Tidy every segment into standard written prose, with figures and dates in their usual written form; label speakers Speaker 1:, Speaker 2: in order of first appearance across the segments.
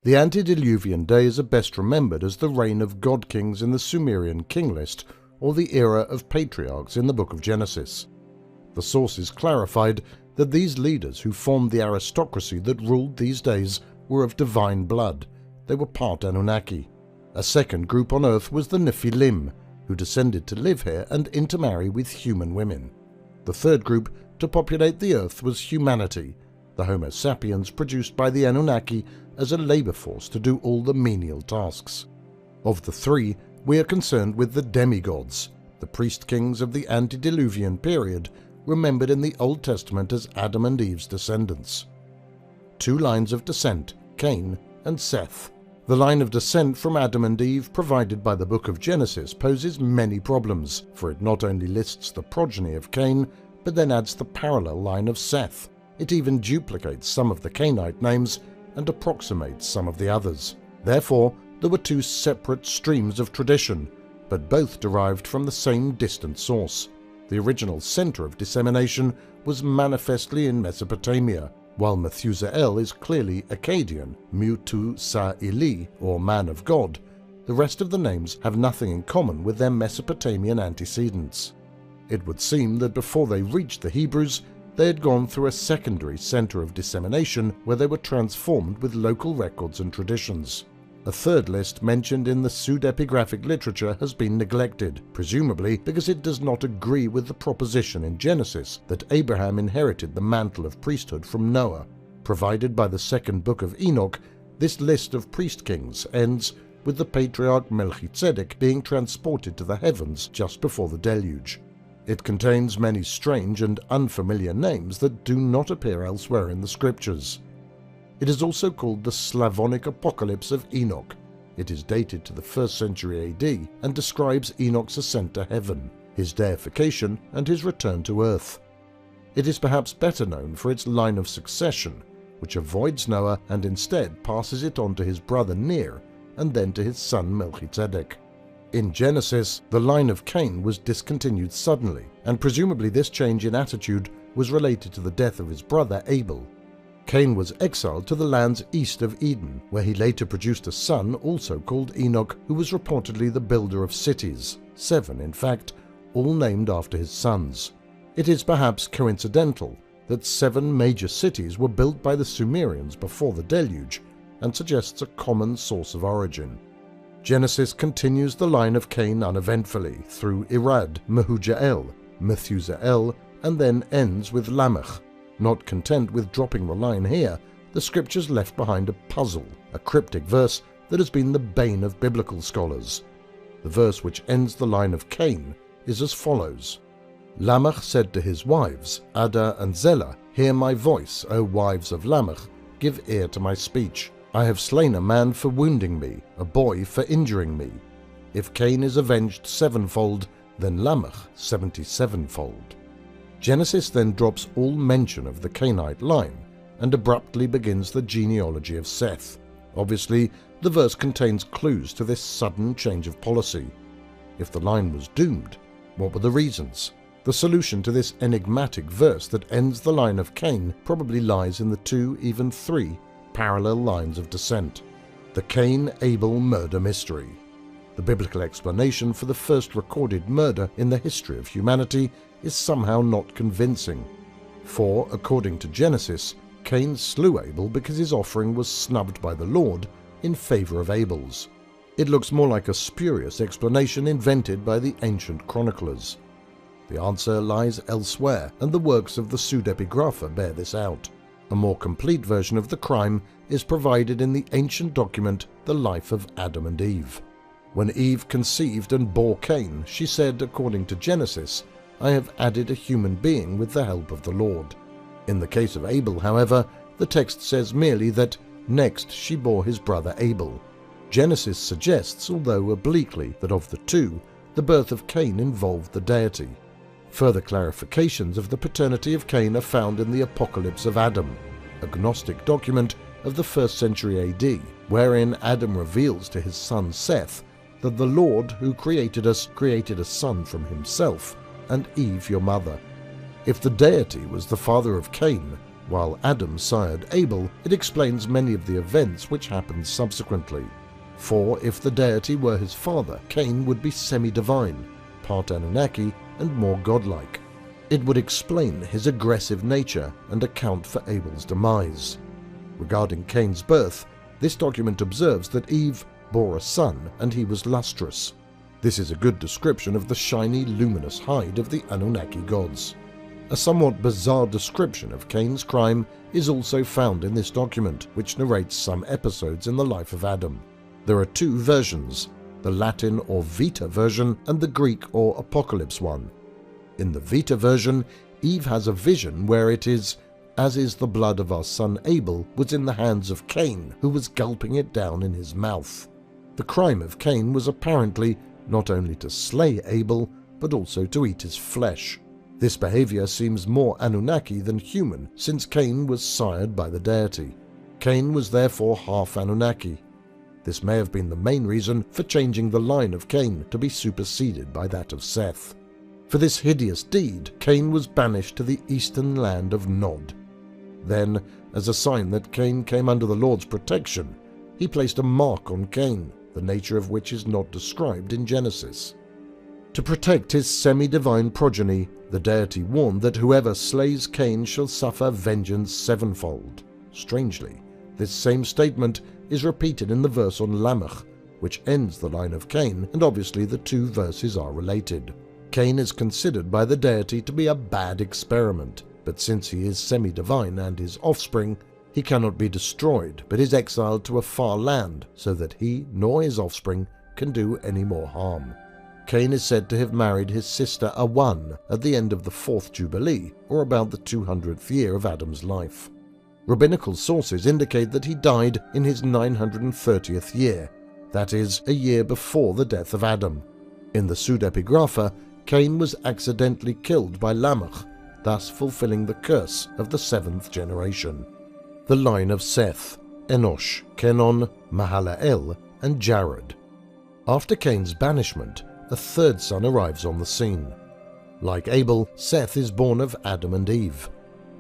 Speaker 1: The antediluvian days are best remembered as the reign of god-kings in the Sumerian king list, or the era of patriarchs in the book of Genesis. The sources clarified that these leaders who formed the aristocracy that ruled these days were of divine blood. They were part Anunnaki. A second group on Earth was the Nephilim, who descended to live here and intermarry with human women. The third group to populate the Earth was humanity, the Homo sapiens produced by the Anunnaki as a labor force to do all the menial tasks. Of the three, we are concerned with the demigods, the priest-kings of the antediluvian period, remembered in the Old Testament as Adam and Eve's descendants. Two lines of descent, Cain and Seth. The line of descent from Adam and Eve provided by the book of Genesis poses many problems, for it not only lists the progeny of Cain, but then adds the parallel line of Seth. It even duplicates some of the Cainite names and approximates some of the others. Therefore, there were two separate streams of tradition, but both derived from the same distant source. The original center of dissemination was manifestly in Mesopotamia, while Methuselah is clearly Akkadian, Mu-tu-sa-ili, or man of God. The rest of the names have nothing in common with their Mesopotamian antecedents. It would seem that before they reached the Hebrews, they had gone through a secondary center of dissemination where they were transformed with local records and traditions. A third list mentioned in the pseudepigraphic literature has been neglected, presumably because it does not agree with the proposition in Genesis that Abraham inherited the mantle of priesthood from Noah. Provided by the second book of Enoch, this list of priest-kings ends with the patriarch Melchizedek being transported to the heavens just before the deluge. It contains many strange and unfamiliar names that do not appear elsewhere in the scriptures. It is also called the Slavonic Apocalypse of Enoch. It is dated to the 1st century AD and describes Enoch's ascent to heaven, his deification, and his return to earth. It is perhaps better known for its line of succession, which avoids Noah and instead passes it on to his brother Ner and then to his son Melchizedek. In Genesis, the line of Cain was discontinued suddenly, and presumably this change in attitude was related to the death of his brother Abel. Cain was exiled to the lands east of Eden, where he later produced a son also called Enoch, who was reportedly the builder of cities, 7 in fact, all named after his sons. It is perhaps coincidental that 7 major cities were built by the Sumerians before the deluge, and suggests a common source of origin. Genesis continues the line of Cain uneventfully through Irad, Mehujael, Methuselah, and then ends with Lamech. Not content with dropping the line here, the scriptures left behind a puzzle, a cryptic verse that has been the bane of biblical scholars. The verse which ends the line of Cain is as follows: Lamech said to his wives, Ada and Zillah, Hear my voice, O wives of Lamech, give ear to my speech. I have slain a man for wounding me, a boy for injuring me. If Cain is avenged sevenfold, then Lamech 77-fold. Genesis then drops all mention of the Cainite line and abruptly begins the genealogy of Seth. Obviously, the verse contains clues to this sudden change of policy. If the line was doomed, what were the reasons? The solution to this enigmatic verse that ends the line of Cain probably lies in the 2, even 3, parallel lines of descent. The Cain-Abel murder mystery. The biblical explanation for the first recorded murder in the history of humanity is somehow not convincing. For, according to Genesis, Cain slew Abel because his offering was snubbed by the Lord in favor of Abel's. It looks more like a spurious explanation invented by the ancient chroniclers. The answer lies elsewhere, and the works of the pseudepigrapha bear this out. A more complete version of the crime is provided in the ancient document The Life of Adam and Eve. When Eve conceived and bore Cain, she said, according to Genesis, I have added a human being with the help of the Lord. In the case of Abel, however, the text says merely that next she bore his brother Abel. Genesis suggests, although obliquely, that of the two, the birth of Cain involved the deity. Further clarifications of the paternity of Cain are found in the Apocalypse of Adam, a Gnostic document of the 1st century AD, wherein Adam reveals to his son Seth that the Lord who created us created a son from himself, and Eve your mother. If the deity was the father of Cain, While Adam sired Abel, it explains many of the events which happened subsequently. For if the deity were his father, Cain would be semi-divine, part Anunnaki, and more godlike. It would explain his aggressive nature and account for Abel's demise. Regarding Cain's birth, this document observes that Eve bore a son and he was lustrous. This is a good description of the shiny, luminous hide of the Anunnaki gods. A somewhat bizarre description of Cain's crime is also found in this document, which narrates some episodes in the life of Adam. There are two versions, the Latin or Vita version and the Greek or Apocalypse one. In the Vita version, Eve has a vision where it is, "As is the blood of our son Abel was in the hands of Cain, who was gulping it down in his mouth." The crime of Cain was apparently not only to slay Abel, but also to eat his flesh. This behavior seems more Anunnaki than human, since Cain was sired by the deity. Cain was therefore half Anunnaki. This may have been the main reason for changing the line of Cain to be superseded by that of Seth. For this hideous deed, Cain was banished to the eastern land of Nod. Then, as a sign that Cain came under the Lord's protection, he placed a mark on Cain, the nature of which is not described in Genesis. To protect his semi-divine progeny, the deity warned that whoever slays Cain shall suffer vengeance sevenfold. Strangely, this same statement is repeated in the verse on Lamech, which ends the line of Cain, and obviously the two verses are related. Cain is considered by the deity to be a bad experiment, but since he is semi-divine and his offspring, he cannot be destroyed, but is exiled to a far land so that he nor his offspring can do any more harm. Cain is said to have married his sister Awan at the end of the 4th Jubilee, or about the 200th year of Adam's life. Rabbinical sources indicate that he died in his 930th year, that is, a year before the death of Adam. In the pseudepigrapha, Cain was accidentally killed by Lamech, thus fulfilling the curse of the 7th generation. The line of Seth, Enosh, Kenon, Mahalalel, and Jared. After Cain's banishment, a third son arrives on the scene. Like Abel, Seth is born of Adam and Eve.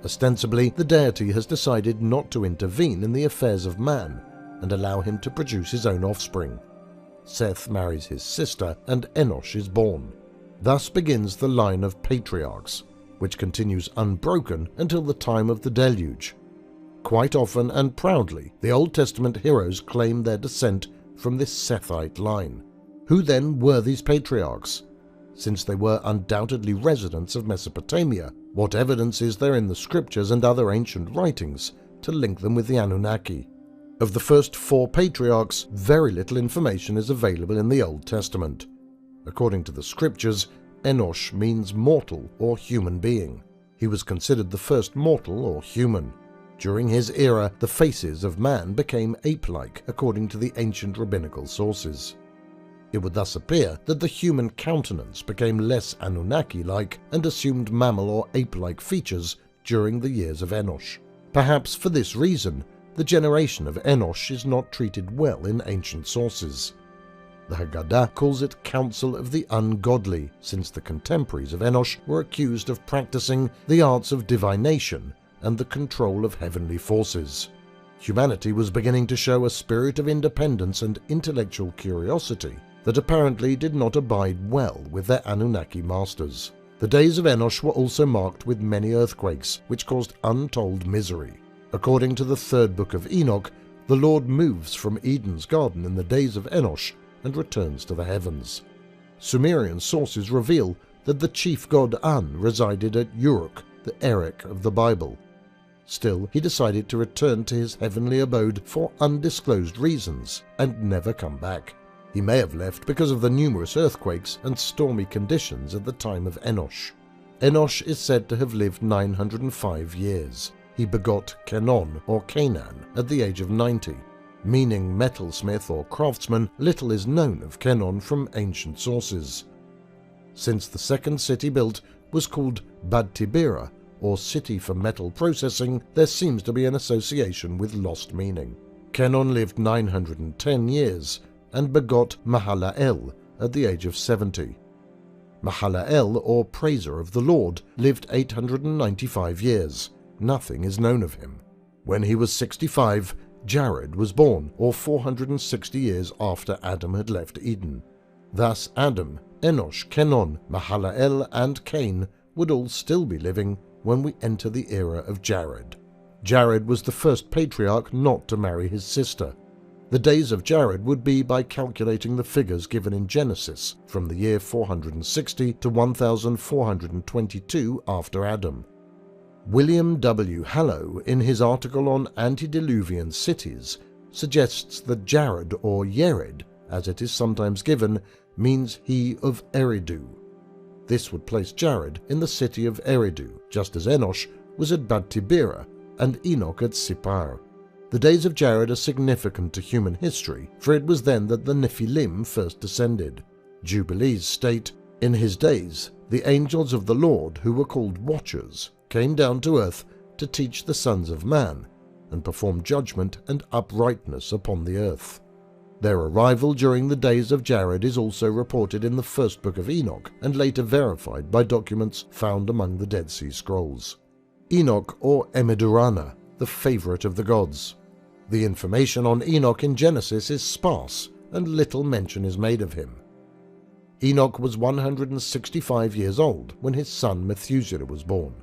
Speaker 1: Ostensibly, the deity has decided not to intervene in the affairs of man and allow him to produce his own offspring. Seth marries his sister and Enosh is born. Thus begins the line of patriarchs, which continues unbroken until the time of the deluge. Quite often and proudly, the Old Testament heroes claim their descent from this Sethite line. Who then were these patriarchs? Since they were undoubtedly residents of Mesopotamia, what evidence is there in the scriptures and other ancient writings to link them with the Anunnaki? Of the first 4 patriarchs, very little information is available in the Old Testament. According to the scriptures, Enosh means mortal or human being. He was considered the first mortal or human. During his era, the faces of man became ape-like according to the ancient rabbinical sources. It would thus appear that the human countenance became less Anunnaki-like and assumed mammal or ape-like features during the years of Enosh. Perhaps for this reason, the generation of Enosh is not treated well in ancient sources. The Haggadah calls it Council of the Ungodly, since the contemporaries of Enosh were accused of practicing the arts of divination and the control of heavenly forces. Humanity was beginning to show a spirit of independence and intellectual curiosity that apparently did not abide well with their Anunnaki masters. The days of Enosh were also marked with many earthquakes, which caused untold misery. According to the 3rd book of Enoch, the Lord moves from Eden's garden in the days of Enosh and returns to the heavens. Sumerian sources reveal that the chief god An resided at Uruk, the Erech of the Bible. Still, he decided to return to his heavenly abode for undisclosed reasons and never come back. He may have left because of the numerous earthquakes and stormy conditions at the time of Enosh. Enosh is said to have lived 905 years. He begot Kenon or Canaan at the age of 90. Meaning metalsmith or craftsman, little is known of Kenon from ancient sources. Since the second city built was called Bad Tibira, or City for Metal Processing, there seems to be an association with lost meaning. Kenon lived 910 years and begot Mahalalel at the age of 70. Mahalalel, or Praiser of the Lord, lived 895 years, nothing is known of him. When he was 65, Jared was born, or 460 years after Adam had left Eden. Thus Adam, Enosh, Kenon, Mahalalel, and Cain would all still be living when we enter the era of Jared. Jared was the first patriarch not to marry his sister. The days of Jared would be by calculating the figures given in Genesis from the year 460 to 1422 after Adam. William W. Hallow, in his article on antediluvian cities, suggests that Jared, or Yered, as it is sometimes given, means he of Eridu. This would place Jared in the city of Eridu, just as Enosh was at Bad Tibira and Enoch at Sippar. The days of Jared are significant to human history, for it was then that the Nephilim first descended. Jubilees state, "In his days, the angels of the Lord, who were called Watchers, came down to earth to teach the sons of man, and perform judgment and uprightness upon the earth." Their arrival during the days of Jared is also reported in the first book of Enoch, and later verified by documents found among the Dead Sea Scrolls. Enoch, or Emidurana, the favorite of the gods. The information on Enoch in Genesis is sparse, and little mention is made of him. Enoch was 165 years old when his son Methuselah was born.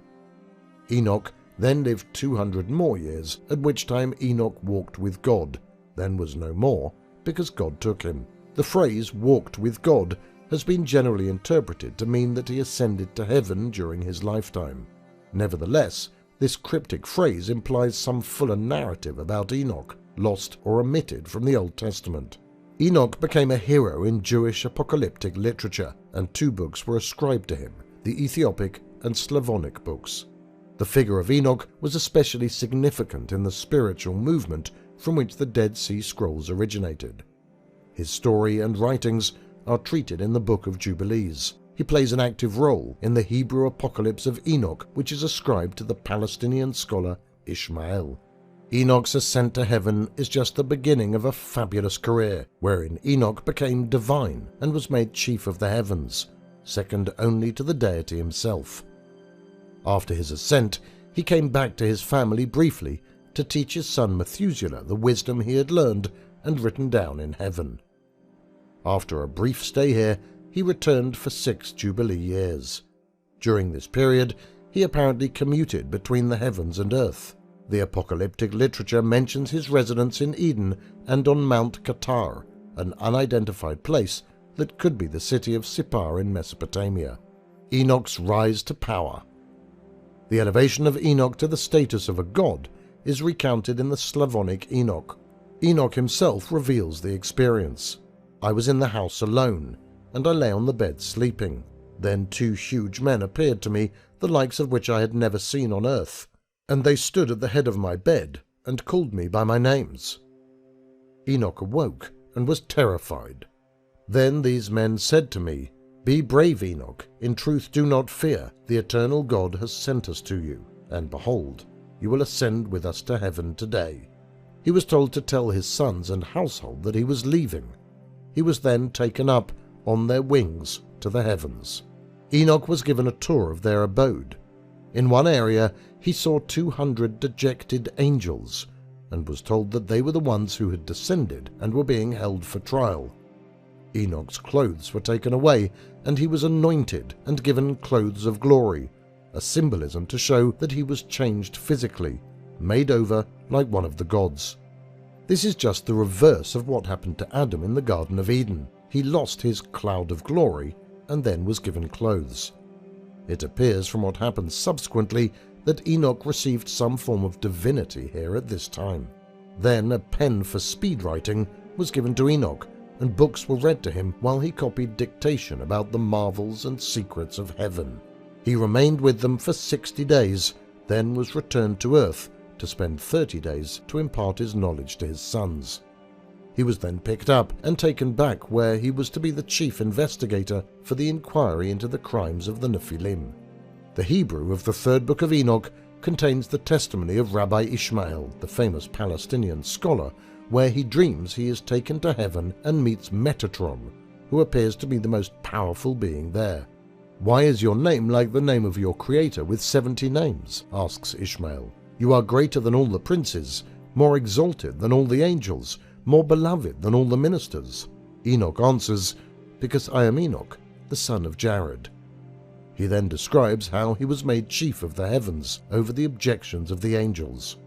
Speaker 1: Enoch then lived 200 more years, at which time Enoch walked with God, then was no more, because God took him. The phrase "walked with God" has been generally interpreted to mean that he ascended to heaven during his lifetime. Nevertheless, this cryptic phrase implies some fuller narrative about Enoch, lost or omitted from the Old Testament. Enoch became a hero in Jewish apocalyptic literature, and 2 books were ascribed to him, the Ethiopic and Slavonic books. The figure of Enoch was especially significant in the spiritual movement from which the Dead Sea Scrolls originated. His story and writings are treated in the Book of Jubilees. He plays an active role in the Hebrew apocalypse of Enoch, which is ascribed to the Palestinian scholar Ishmael. Enoch's ascent to heaven is just the beginning of a fabulous career, wherein Enoch became divine and was made chief of the heavens, second only to the deity himself. After his ascent, he came back to his family briefly to teach his son Methuselah the wisdom he had learned and written down in heaven. After a brief stay here, he returned for 6 Jubilee years. During this period, he apparently commuted between the heavens and earth. The apocalyptic literature mentions his residence in Eden and on Mount Qatar, an unidentified place that could be the city of Sippar in Mesopotamia. Enoch's rise to power. The elevation of Enoch to the status of a god is recounted in the Slavonic Enoch. Enoch himself reveals the experience. "I was in the house alone, and I lay on the bed sleeping. Then 2 huge men appeared to me, the likes of which I had never seen on earth, and they stood at the head of my bed and called me by my names. Enoch awoke and was terrified. Then these men said to me, 'Be brave, Enoch, in truth do not fear, the eternal God has sent us to you, and behold, you will ascend with us to heaven today.' He was told to tell his sons and household that he was leaving. He was then taken up on their wings to the heavens. Enoch was given a tour of their abode. In one area he saw 200 dejected angels, and was told that they were the ones who had descended and were being held for trial. Enoch's clothes were taken away, and he was anointed and given clothes of glory, a symbolism to show that he was changed physically, made over like one of the gods. This is just the reverse of what happened to Adam in the Garden of Eden. He lost his cloud of glory and then was given clothes. It appears from what happened subsequently that Enoch received some form of divinity here at this time. Then a pen for speed writing was given to Enoch, and books were read to him while he copied dictation about the marvels and secrets of heaven. He remained with them for 60 days, then was returned to earth to spend 30 days to impart his knowledge to his sons. He was then picked up and taken back where he was to be the chief investigator for the inquiry into the crimes of the Nephilim. The Hebrew of the 3rd book of Enoch contains the testimony of Rabbi Ishmael, the famous Palestinian scholar, where he dreams he is taken to heaven and meets Metatron, who appears to be the most powerful being there. "Why is your name like the name of your Creator with 70 names?" asks Ishmael. "You are greater than all the princes, more exalted than all the angels, more beloved than all the ministers." Enoch answers, "Because I am Enoch, the son of Jared." He then describes how he was made chief of the heavens over the objections of the angels.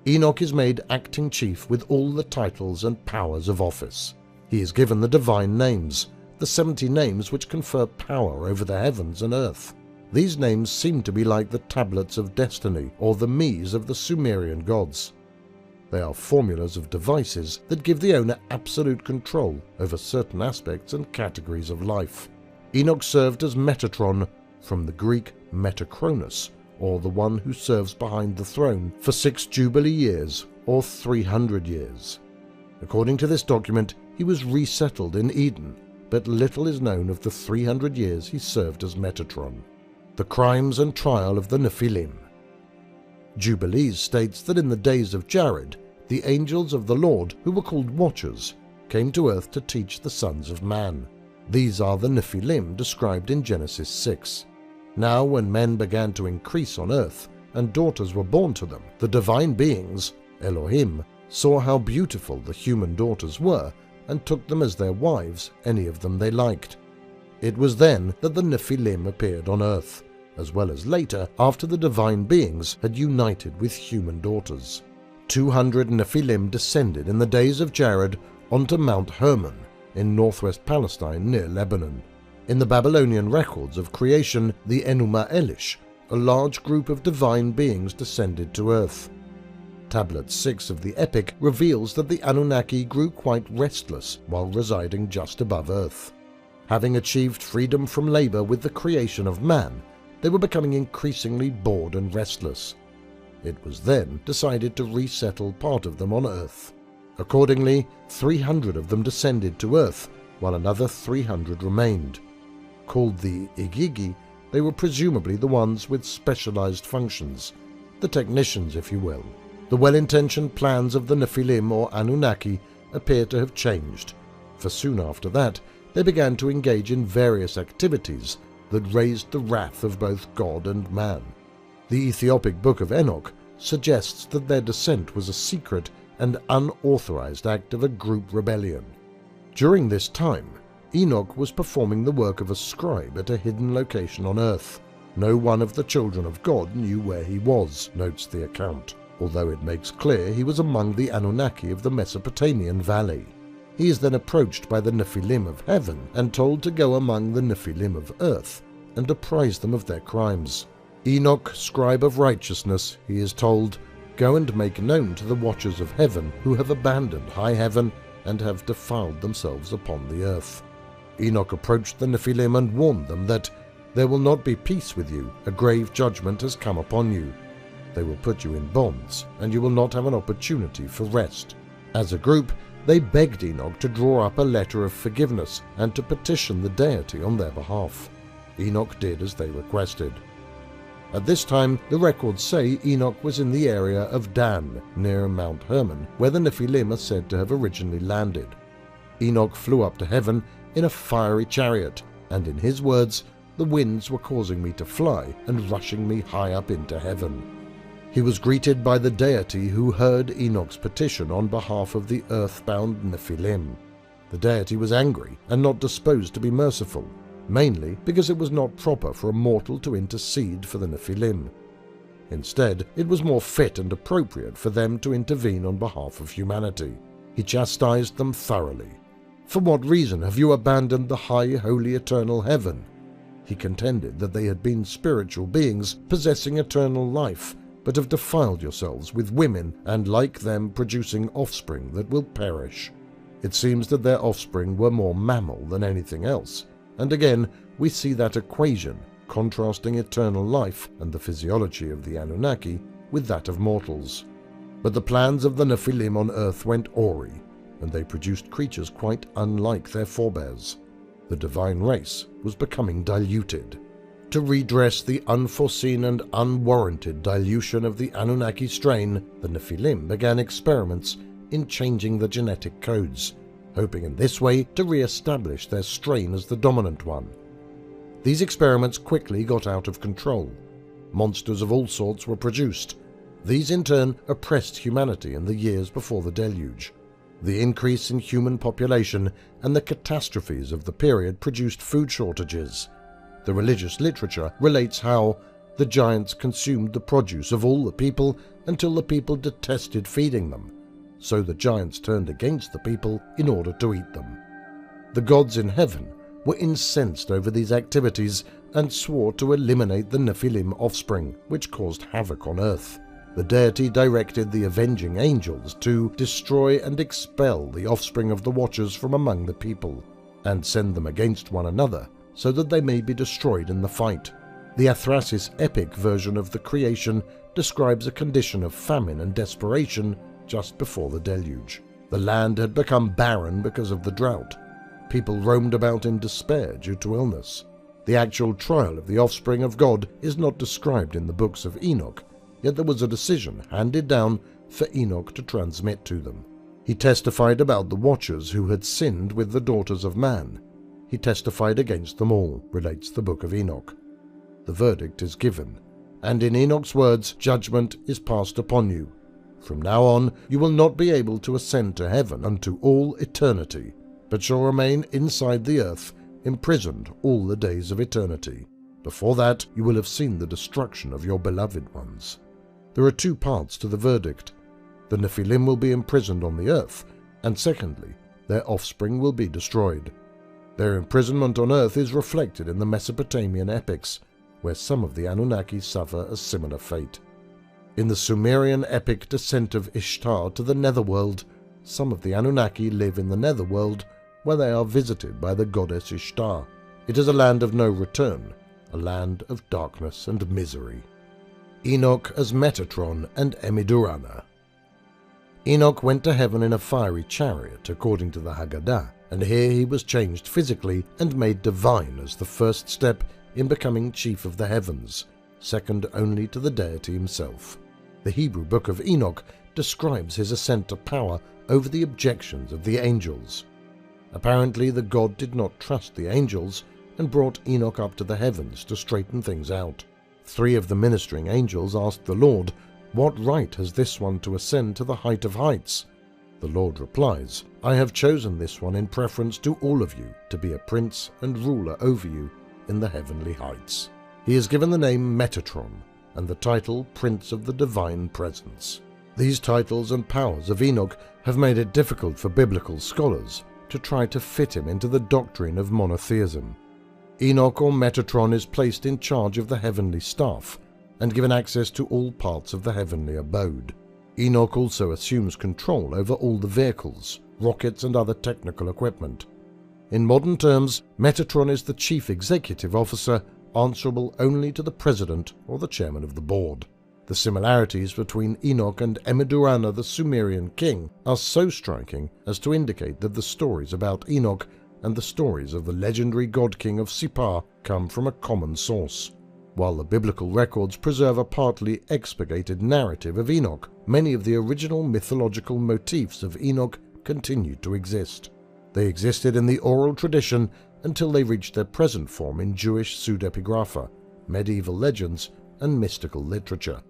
Speaker 1: Enoch is made acting chief with all the titles and powers of office. He is given the divine names, the 70 names which confer power over the heavens and earth. These names seem to be like the tablets of destiny or the Mies of the Sumerian gods. They are formulas of devices that give the owner absolute control over certain aspects and categories of life. Enoch served as Metatron, from the Greek Metachronos, or the one who serves behind the throne, for 6 Jubilee years, or 300 years. According to this document, he was resettled in Eden, but little is known of the 300 years he served as Metatron. The crimes and trial of the Nephilim. Jubilees states that in the days of Jared, the angels of the Lord, who were called Watchers, came to earth to teach the sons of man. These are the Nephilim described in Genesis 6. Now when men began to increase on earth, and daughters were born to them, the divine beings, Elohim, saw how beautiful the human daughters were, and took them as their wives, any of them they liked. It was then that the Nephilim appeared on earth, as well as later after the divine beings had united with human daughters. 200 Nephilim descended in the days of Jared onto Mount Hermon in northwest Palestine near Lebanon. In the Babylonian records of creation, the Enuma Elish, a large group of divine beings descended to earth. Tablet 6 of the epic reveals that the Anunnaki grew quite restless while residing just above earth. Having achieved freedom from labor with the creation of man, they were becoming increasingly bored and restless. It was then decided to resettle part of them on earth. Accordingly, 300 of them descended to earth, while another 300 remained. Called the Igigi, they were presumably the ones with specialized functions, the technicians if you will. The well-intentioned plans of the Nephilim or Anunnaki appear to have changed, for soon after that they began to engage in various activities that raised the wrath of both God and man. The Ethiopic Book of Enoch suggests that their descent was a secret and unauthorized act of a group rebellion. During this time, Enoch was performing the work of a scribe at a hidden location on earth. No one of the children of God knew where he was, notes the account, although it makes clear he was among the Anunnaki of the Mesopotamian valley. He is then approached by the Nephilim of heaven and told to go among the Nephilim of earth and apprise them of their crimes. Enoch, scribe of righteousness, he is told, "Go and make known to the watchers of heaven who have abandoned high heaven and have defiled themselves upon the earth." Enoch approached the Nephilim and warned them that there will not be peace with you, a grave judgment has come upon you. They will put you in bonds, and you will not have an opportunity for rest. As a group, they begged Enoch to draw up a letter of forgiveness and to petition the deity on their behalf. Enoch did as they requested. At this time, the records say Enoch was in the area of Dan, near Mount Hermon, where the Nephilim are said to have originally landed. Enoch flew up to heaven in a fiery chariot, and in his words, "The winds were causing me to fly and rushing me high up into heaven." He was greeted by the deity who heard Enoch's petition on behalf of the earthbound Nephilim. The deity was angry and not disposed to be merciful, mainly because it was not proper for a mortal to intercede for the Nephilim. Instead, it was more fit and appropriate for them to intervene on behalf of humanity. He chastised them thoroughly. "For what reason have you abandoned the high, holy, eternal heaven?" He contended that they had been spiritual beings possessing eternal life, but have defiled yourselves with women and like them producing offspring that will perish. It seems that their offspring were more mammal than anything else, and again we see that equation contrasting eternal life and the physiology of the Anunnaki with that of mortals. But the plans of the Nephilim on earth went awry, and they produced creatures quite unlike their forebears. The divine race was becoming diluted. To redress the unforeseen and unwarranted dilution of the Anunnaki strain, the Nephilim began experiments in changing the genetic codes, hoping in this way to re-establish their strain as the dominant one. These experiments quickly got out of control. Monsters of all sorts were produced. These in turn oppressed humanity in the years before the deluge. The increase in human population and the catastrophes of the period produced food shortages. The religious literature relates how the giants consumed the produce of all the people until the people detested feeding them, so the giants turned against the people in order to eat them. The gods in heaven were incensed over these activities and swore to eliminate the Nephilim offspring, which caused havoc on earth. The deity directed the avenging angels to destroy and expel the offspring of the Watchers from among the people, and send them against one another so that they may be destroyed in the fight. The Athrasis epic version of the creation describes a condition of famine and desperation just before the deluge. The land had become barren because of the drought. People roamed about in despair due to illness. The actual trial of the offspring of God is not described in the books of Enoch, yet there was a decision handed down for Enoch to transmit to them. He testified about the Watchers who had sinned with the daughters of man. He testified against them all, relates the book of Enoch. The verdict is given, and in Enoch's words, judgment is passed upon you. From now on you will not be able to ascend to heaven unto all eternity, but shall remain inside the earth, imprisoned all the days of eternity. Before that you will have seen the destruction of your beloved ones. There are two parts to the verdict. The Nephilim will be imprisoned on the earth, and secondly, their offspring will be destroyed. Their imprisonment on earth is reflected in the Mesopotamian epics, where some of the Anunnaki suffer a similar fate. In the Sumerian epic Descent of Ishtar to the Netherworld, some of the Anunnaki live in the Netherworld, where they are visited by the goddess Ishtar. It is a land of no return, a land of darkness and misery. Enoch as Metatron and Emidurana. Enoch went to heaven in a fiery chariot, according to the Haggadah, and here he was changed physically and made divine as the first step in becoming chief of the heavens, second only to the deity himself. The Hebrew book of Enoch describes his ascent to power over the objections of the angels. Apparently the god did not trust the angels and brought Enoch up to the heavens to straighten things out. 3 of the ministering angels asked the Lord, "What right has this one to ascend to the height of heights?" The Lord replies, "I have chosen this one in preference to all of you to be a prince and ruler over you in the heavenly heights." He is given the name Metatron and the title Prince of the Divine Presence. These titles and powers of Enoch have made it difficult for biblical scholars to try to fit him into the doctrine of monotheism. Enoch or Metatron is placed in charge of the heavenly staff and given access to all parts of the heavenly abode. Enoch also assumes control over all the vehicles, rockets and other technical equipment. In modern terms, Metatron is the chief executive officer, answerable only to the president or the chairman of the board. The similarities between Enoch and Emidurana, the Sumerian king, are so striking as to indicate that the stories about Enoch and the stories of the legendary god king of Sipar come from a common source. While the biblical records preserve a partly expurgated narrative of Enoch, many of the original mythological motifs of Enoch continue to exist. They existed in the oral tradition until they reached their present form in Jewish pseudepigrapha, medieval legends, and mystical literature.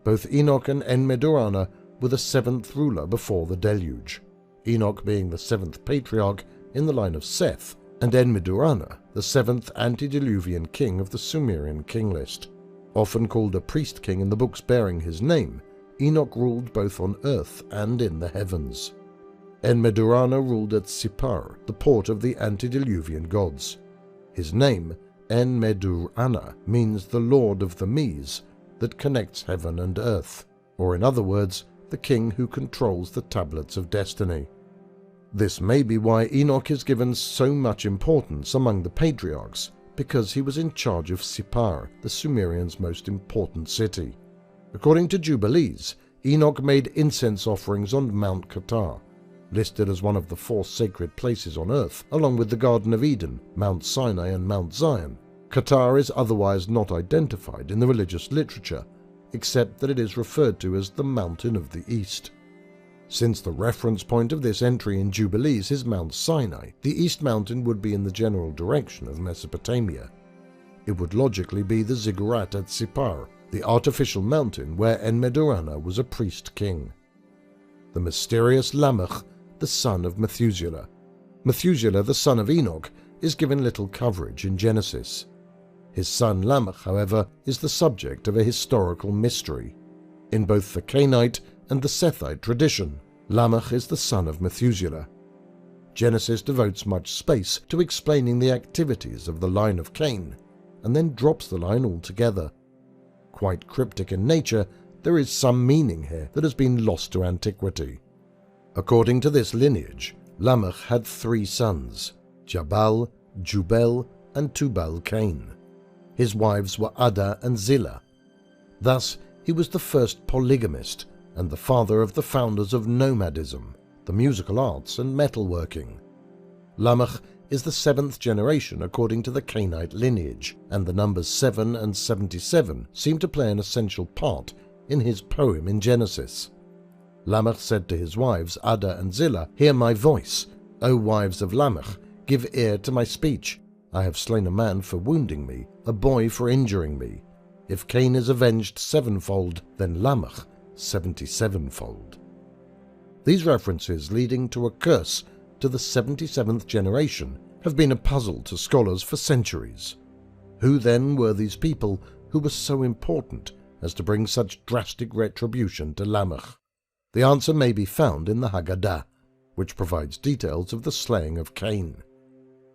Speaker 1: Both Enoch and Enmedurana were the 7th ruler before the deluge, Enoch being the 7th patriarch in the line of Seth, and Enmedurana the 7th antediluvian king of the Sumerian king list. Often called a priest king in the books bearing his name, Enoch ruled both on earth and in the heavens. Enmedurana ruled at Sipar, the port of the antediluvian gods. His name, Enmedurana, means the Lord of the Mies, that connects heaven and earth, or in other words, the king who controls the tablets of destiny. This may be why Enoch is given so much importance among the patriarchs, because he was in charge of Sipar, the Sumerians' most important city. According to Jubilees, Enoch made incense offerings on Mount Qatar, listed as one of the 4 sacred places on earth, along with the Garden of Eden, Mount Sinai and Mount Zion. Qatar is otherwise not identified in the religious literature, except that it is referred to as the Mountain of the East. Since the reference point of this entry in Jubilees is Mount Sinai, the East Mountain would be in the general direction of Mesopotamia. it would logically be the Ziggurat at Sippar, the artificial mountain where Enmedarana was a priest-king. The mysterious Lamech, the son of Methuselah. Methuselah, the son of Enoch, is given little coverage in Genesis. His son Lamech, however, is the subject of a historical mystery. In both the Cainite and the Sethite tradition, Lamech is the son of Methuselah. Genesis devotes much space to explaining the activities of the line of Cain, and then drops the line altogether. Quite cryptic in nature, there is some meaning here that has been lost to antiquity. According to this lineage, Lamech had 3 sons, Jabal, Jubal, and Tubal-Cain. His wives were Ada and Zillah. Thus, he was the first polygamist and the father of the founders of nomadism, the musical arts and metalworking. Lamech is the 7th generation according to the Cainite lineage, and the numbers 7 and 77 seem to play an essential part in his poem in Genesis. Lamech said to his wives Ada and Zillah, "Hear my voice, O wives of Lamech, give ear to my speech. I have slain a man for wounding me, a boy for injuring me. If Cain is avenged 7-fold, then Lamech 77-fold." These references leading to a curse to the 77th generation have been a puzzle to scholars for centuries. Who then were these people who were so important as to bring such drastic retribution to Lamech? The answer may be found in the Haggadah, which provides details of the slaying of Cain.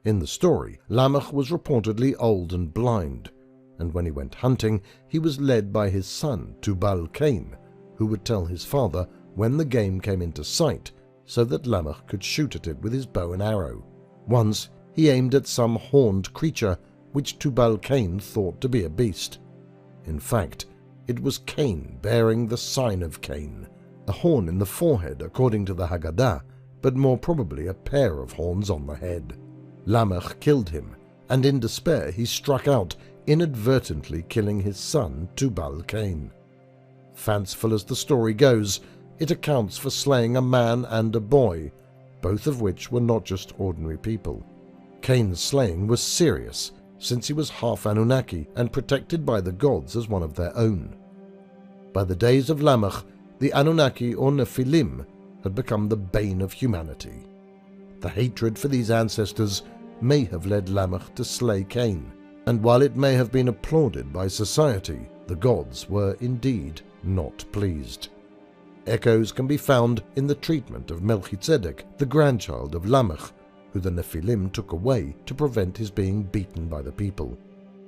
Speaker 1: In the story, Lamech was reportedly old and blind, and when he went hunting, he was led by his son Tubal-Cain, who would tell his father when the game came into sight so that Lamech could shoot at it with his bow and arrow. Once, he aimed at some horned creature which Tubal-Cain thought to be a beast. In fact, it was Cain bearing the sign of Cain, a horn in the forehead according to the Haggadah, but more probably a pair of horns on the head. Lamech killed him, and in despair he struck out, inadvertently killing his son Tubal-Cain. Fanciful as the story goes, it accounts for slaying a man and a boy, both of which were not just ordinary people. Cain's slaying was serious, since he was half Anunnaki and protected by the gods as one of their own. By the days of Lamech, the Anunnaki or Nephilim had become the bane of humanity. The hatred for these ancestors may have led Lamech to slay Cain, and while it may have been applauded by society, the gods were indeed not pleased. Echoes can be found in the treatment of Melchizedek, the grandchild of Lamech, who the Nephilim took away to prevent his being beaten by the people.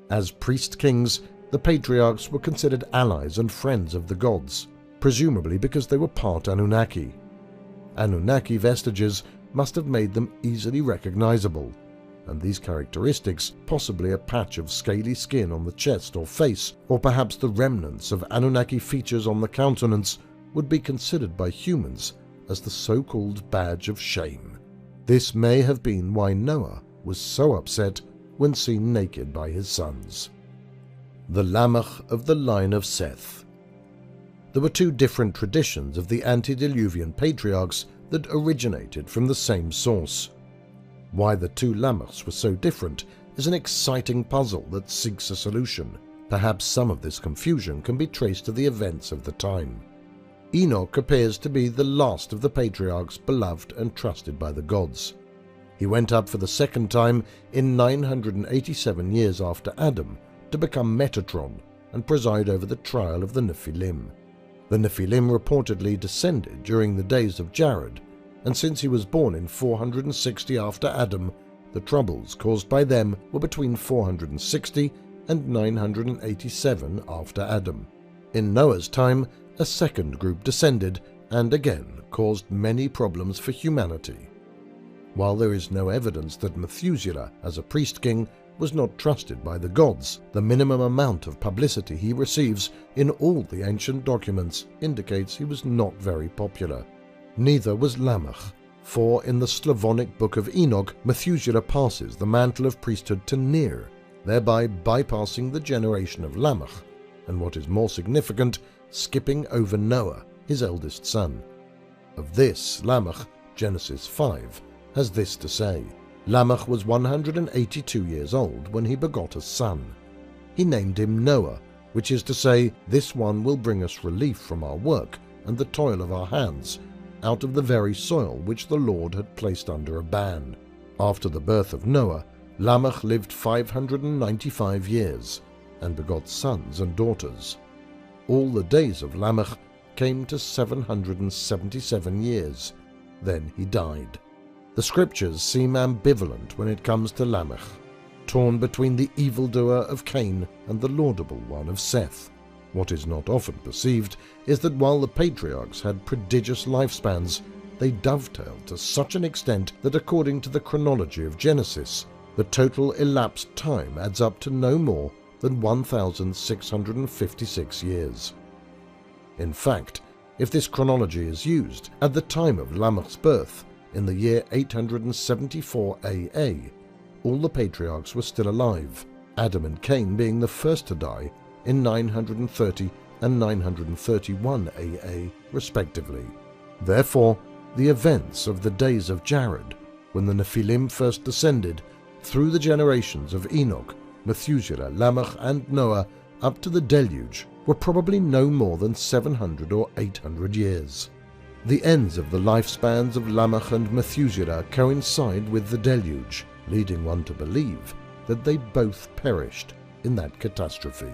Speaker 1: As priest-kings, the patriarchs were considered allies and friends of the gods, presumably because they were part Anunnaki. Anunnaki vestiges must have made them easily recognizable, and these characteristics, possibly a patch of scaly skin on the chest or face, or perhaps the remnants of Anunnaki features on the countenance, would be considered by humans as the so-called badge of shame. This may have been why Noah was so upset when seen naked by his sons. The Lamech of the line of Seth. There were 2 different traditions of the antediluvian patriarchs that originated from the same source. Why the 2 Lamechs were so different is an exciting puzzle that seeks a solution. Perhaps some of this confusion can be traced to the events of the time. Enoch appears to be the last of the patriarchs beloved and trusted by the gods. He went up for the second time in 987 years after Adam to become Metatron and preside over the trial of the Nephilim. The Nephilim reportedly descended during the days of Jared, and since he was born in 460 after Adam, the troubles caused by them were between 460 and 987 after Adam. In Noah's time, a second group descended and again caused many problems for humanity. While there is no evidence that Methuselah, as a priest-king, was not trusted by the gods, the minimum amount of publicity he receives in all the ancient documents indicates he was not very popular. Neither was Lamech, for in the Slavonic Book of Enoch, Methuselah passes the mantle of priesthood to Ner, thereby bypassing the generation of Lamech, and what is more significant, skipping over Noah, his eldest son. Of this, Lamech, Genesis 5, has this to say: Lamech was 182 years old when he begot a son. he named him Noah, which is to say, "This one will bring us relief from our work and the toil of our hands, out of the very soil which the Lord had placed under a ban." After the birth of Noah, Lamech lived 595 years, and begot sons and daughters. All the days of Lamech came to 777 years. Then he died. The scriptures seem ambivalent when it comes to Lamech, torn between the evildoer of Cain and the laudable one of Seth. What is not often perceived is that while the patriarchs had prodigious lifespans, they dovetailed to such an extent that according to the chronology of Genesis, the total elapsed time adds up to no more than 1,656 years. In fact, if this chronology is used, at the time of Lamech's birth, in the year 874 AA, all the patriarchs were still alive, Adam and Cain being the first to die in 930 and 931 AA respectively. Therefore, the events of the days of Jared, when the Nephilim first descended, through the generations of Enoch, Methuselah, Lamech and Noah up to the deluge, were probably no more than 700 or 800 years. The ends of the lifespans of Lamech and Methuselah coincide with the deluge, leading one to believe that they both perished in that catastrophe.